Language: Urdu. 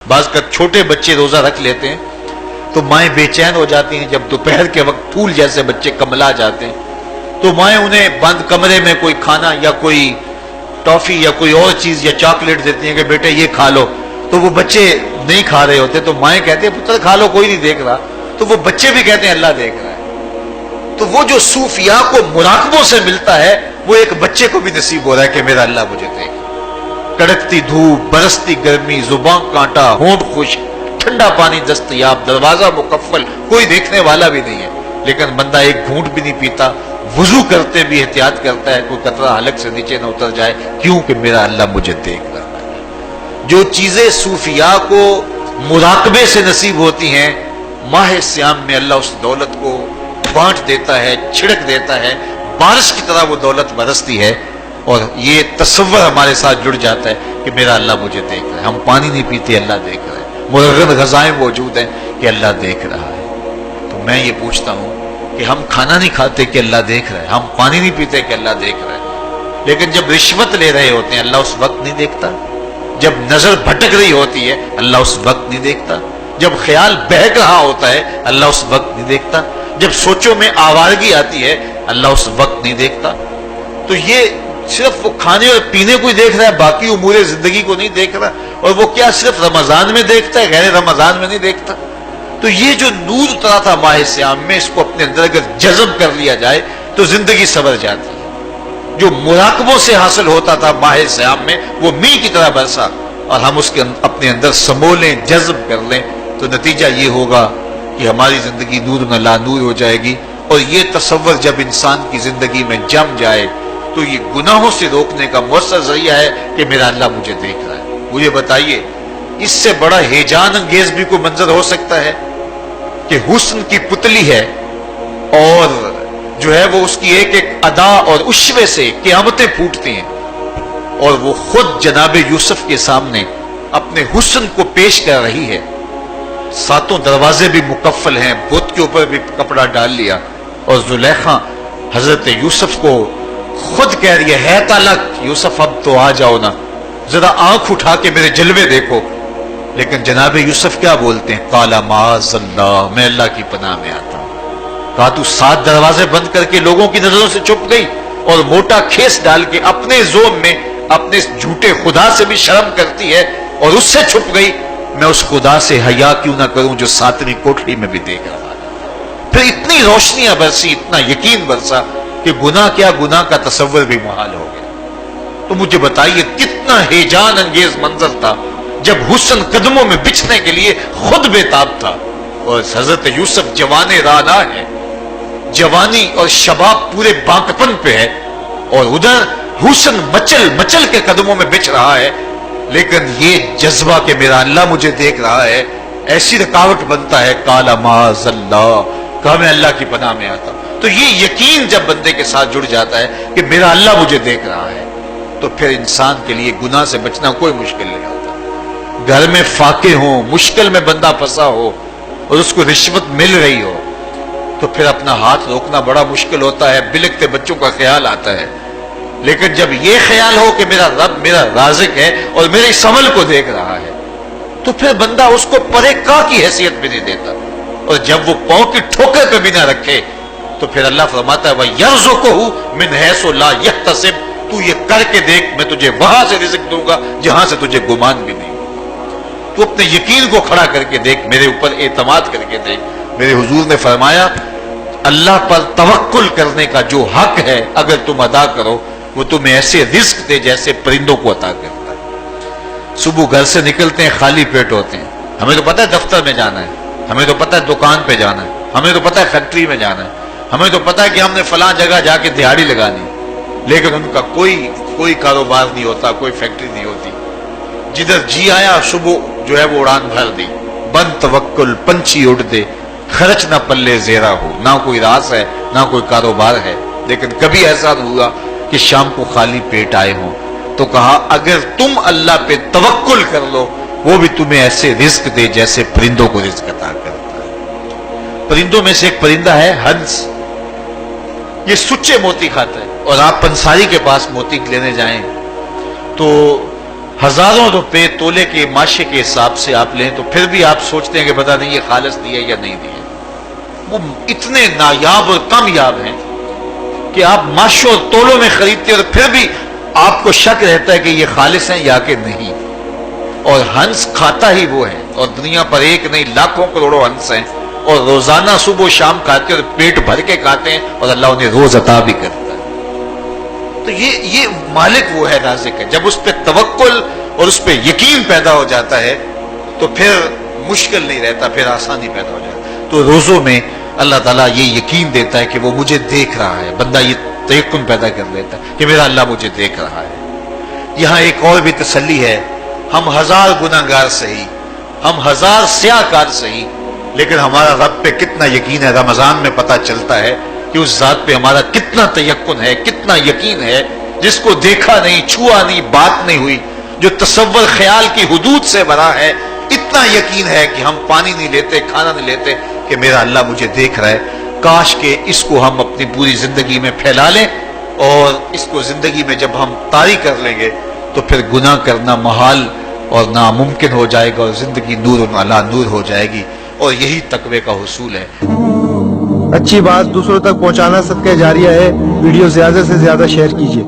بعض کا چھوٹے بچے روزہ رکھ لیتے ہیں تو مائیں بے چین ہو جاتی ہیں، جب دوپہر کے وقت پھول جیسے بچے کملا جاتے ہیں تو مائیں انہیں بند کمرے میں کوئی کھانا یا کوئی ٹافی یا کوئی اور چیز یا چاکلیٹ دیتی ہیں کہ بیٹے یہ کھا لو، تو وہ بچے نہیں کھا رہے ہوتے تو مائیں کہتے ہیں پتر کھا لو، کوئی نہیں دیکھ رہا، تو وہ بچے بھی کہتے ہیں اللہ دیکھ رہا ہے۔ تو وہ جو صوفیاء کو مراقبوں سے ملتا ہے وہ ایک بچے کو بھی نصیب ہو رہا ہے کہ میرا اللہ مجھے دیکھ، کڑکتی دھوپ، برستی گرمی، زبان کانٹا، ہونٹ خشک، ٹھنڈا پانی دستیاب، دروازہ مقفل، کوئی دیکھنے والا بھی نہیں ہے، لیکن بندہ ایک گھونٹ بھی نہیں پیتا، وضو کرتے بھی احتیاط کرتا ہے کوئی قطرہ حلق سے نیچے نہ اتر جائے، کیوں کہ میرا اللہ مجھے دیکھ رہا ہے۔ جو چیزیں صوفیاء کو مراقبے سے نصیب ہوتی ہیں، ماہ سیام میں اللہ اس دولت کو بانٹ دیتا ہے، چھڑک دیتا ہے، بارش کی طرح وہ دولت برستی ہے، اور یہ تصور ہمارے ساتھ جڑ جاتا ہے کہ میرا اللہ مجھے دیکھ رہا ہے۔ ہم پانی نہیں پیتے، اللہ دیکھ رہا ہے، مرغن غذائیں موجود ہیں کہ اللہ دیکھ رہا ہے۔ تو میں یہ پوچھتا ہوں کہ ہم کھانا نہیں کھاتے کہ اللہ دیکھ رہا ہے، ہم پانی نہیں پیتے کہ اللہ دیکھ رہا ہے، لیکن جب رشوت لے رہے ہوتے ہیں اللہ اس وقت نہیں دیکھتا، جب نظر بھٹک رہی ہوتی ہے اللہ اس وقت نہیں دیکھتا، جب خیال بہک رہا ہوتا ہے اللہ اس وقت نہیں دیکھتا، جب سوچوں میں آوارگی آتی ہے اللہ اس وقت نہیں دیکھتا۔ تو یہ صرف وہ کھانے اور پینے کو ہی دیکھ رہا ہے، باقی امور زندگی کو نہیں دیکھ رہا، اور وہ کیا صرف رمضان میں دیکھتا ہے، غیر رمضان میں نہیں دیکھتا۔ تو یہ جو نور اترا تھا ماہ سیام میں، اس کو اپنے اندر اگر جذب کر لیا جائے تو زندگی سنور جاتی ہے۔ جو مراقبوں سے حاصل ہوتا تھا ماہ سیام میں وہ میل کی طرح برسا، اور ہم اس کے اپنے اندر سمولیں، جذب کر لیں تو نتیجہ یہ ہوگا کہ ہماری زندگی نور نہ لا نور ہو جائے گی۔ اور یہ تصور جب انسان کی زندگی میں جم جائے تو یہ گناہوں سے روکنے کا مؤثر ذریعہ ہے کہ میرا اللہ مجھے دیکھ رہا ہے۔ مجھے بتائیے اس سے بڑا ہیجان انگیز بھی کوئی منظر ہو سکتا ہے کہ حسن کی پتلی ہے اور جو ہے وہ اس کی ایک ایک ادا اور اشوے سے قیامتیں پھوٹتی ہیں، اور وہ خود جناب یوسف کے سامنے اپنے حسن کو پیش کر رہی ہے، ساتوں دروازے بھی مکفل ہیں، بت کے اوپر بھی کپڑا ڈال لیا، اور زلیخا حضرت یوسف کو خود کہہ رہی ہے تالک یوسف اب تو آ جاؤ نا، ذرا آنکھ اٹھا کے میرے جلوے دیکھو۔ لیکن جناب یوسف کیا بولتے ہیں؟ قال معاذ اللہ، میں اللہ کی پناہ میں آتا ہوں۔ کہا تو 7 دروازے بند کر کے لوگوں کی نظروں سے چھپ گئی اور موٹا کھیس ڈال کے اپنے زوم میں اپنے جھوٹے خدا سے بھی شرم کرتی ہے اور اس سے چھپ گئی، میں اس خدا سے حیا کیوں نہ کروں جو 7ویں کوٹری میں بھی دیکھ رہا ہے۔ پھر اتنی روشنیاں برسی، اتنا یقین برسا کہ گناہ کیا، گناہ کا تصور بھی محال ہو گیا۔ تو مجھے بتائیے کتنا ہیجان انگیز منظر تھا جب حسن قدموں میں بچھنے کے لیے خود بے تاب تھا، اور حضرت یوسف جوان رانا ہے، جوانی اور شباب پورے بانکپن پہ ہے، اور ادھر حسن مچل مچل کے قدموں میں بچھ رہا ہے، لیکن یہ جذبہ کہ میرا اللہ مجھے دیکھ رہا ہے ایسی رکاوٹ بنتا ہے۔ قال معاذ اللہ، کہا میں اللہ کی پناہ میں آتا ہوں۔ تو یہ یقین جب بندے کے ساتھ جڑ جاتا ہے کہ میرا اللہ مجھے دیکھ رہا ہے تو پھر انسان کے لیے گناہ سے بچنا کوئی مشکل نہیں ہوتا۔ گھر میں فاقے ہوں، مشکل میں بندہ پھنسا ہو اور اس کو رشوت مل رہی ہو تو پھر اپنا ہاتھ روکنا بڑا مشکل ہوتا ہے، بلکتے بچوں کا خیال آتا ہے۔ لیکن جب یہ خیال ہو کہ میرا رب میرا رازق ہے اور میرے اس عمل کو دیکھ رہا ہے تو پھر بندہ اس کو پرے کا کی حیثیت بھی نہیں دیتا، اور جب وہ پاؤں کی ٹھوکر پہ بھی نہ رکھے تو پھر اللہ فرماتا ہے وَيَرْزُقُهُ مِنْ حَيْثُ لَا يَحْتَسِبُ، تو یہ کر کے دیکھ میں تجھے وہاں سے رزق دوں گا جہاں سے تجھے گمان بھی نہیں ہوگا۔ تو اپنے یقین کو کھڑا کر کے دیکھ، میرے اوپر اعتماد کر کے دیکھ۔ میرے حضور نے فرمایا اللہ پر توکل کرنے کا جو حق ہے اگر تم ادا کرو وہ تمہیں ایسے رزق دے جیسے پرندوں کو عطا کرتا ہے۔ صبح گھر سے نکلتے ہیں خالی پیٹ ہوتے ہیں، ہمیں تو پتہ ہے دفتر میں جانا ہے، ہمیں تو پتہ ہے دکان پہ جانا ہے، ہمیں تو پتہ ہے فیکٹری میں جانا ہے، ہمیں تو پتہ ہے کہ ہم نے فلاں جگہ جا کے دہاڑی لگانی، لیکن ان کا کوئی کاروبار نہیں ہوتا، کوئی فیکٹری نہیں ہوتی۔ جدھر جی آیا صبح جو ہے وہ اڑان بھر دی، بند توکل پنچھی اڑ دے، خرچ نہ پلے زیرا ہو، نہ کوئی راس ہے نہ کوئی کاروبار ہے۔ لیکن کبھی ایسا ہوا کہ شام کو خالی پیٹ آئے ہوں تو کہا اگر تم اللہ پہ توکل کر لو وہ بھی تمہیں ایسے رزق دے جیسے پرندوں کو رزق عطا کرتا ہے۔ پرندوں میں سے ایک پرندہ ہے ہنس، یہ سچے موتی کھاتا ہے، اور آپ پنساری کے پاس موتی لینے جائیں تو ہزاروں روپے تولے کے ماشے کے حساب سے آپ لیں تو پھر بھی آپ سوچتے ہیں کہ پتہ نہیں یہ خالص دیا یا نہیں دیا. وہ اتنے نایاب اور کامیاب ہیں کہ آپ ماشوں اور تولوں میں خریدتے ہیں اور پھر بھی آپ کو شک رہتا ہے کہ یہ خالص ہیں یا کہ نہیں. اور ہنس کھاتا ہی وہ ہے، اور دنیا پر ایک نہیں لاکھوں کروڑوں ہنس ہیں، اور روزانہ صبح و شام کھاتے ہیں اور پیٹ بھر کے کھاتے ہیں، اور اللہ انہیں روز عطا بھی کرتا ہے. تو یہ مالک وہ ہے، رازق ہے. جب اس پہ توکل اور اس پہ یقین پیدا ہو جاتا ہے تو پھر مشکل نہیں رہتا، پھر آسانی پیدا ہو جاتا ہے. تو روزوں میں اللہ تعالیٰ یہ یقین دیتا ہے کہ وہ مجھے دیکھ رہا ہے. بندہ یہ تیقن پیدا کر لیتا ہے کہ میرا اللہ مجھے دیکھ رہا ہے. یہاں ایک اور بھی تسلی ہے، ہم ہزار گناہ گار سہی، ہم ہزار سیاہ کار سہی، لیکن ہمارا رب پہ کتنا یقین ہے رمضان میں پتہ چلتا ہے کہ اس ذات پہ ہمارا کتنا تیقن ہے، کتنا یقین ہے، جس کو دیکھا نہیں، چھوا نہیں، بات نہیں ہوئی، جو تصور خیال کی حدود سے بھرا ہے. اتنا یقین ہے کہ ہم پانی نہیں لیتے، کھانا نہیں لیتے کہ میرا اللہ مجھے دیکھ رہا ہے. کاش کہ اس کو ہم اپنی پوری زندگی میں پھیلا لیں، اور اس کو زندگی میں جب ہم طاری کر لیں گے تو پھر گناہ کرنا محال اور ناممکن ہو جائے گا، اور زندگی نور علی نور ہو جائے گی. اور یہی تقوی کا حصول ہے. اچھی بات دوسروں تک پہنچانا صدقہ جاریہ ہے. ویڈیو زیادہ سے زیادہ شیئر کیجیے.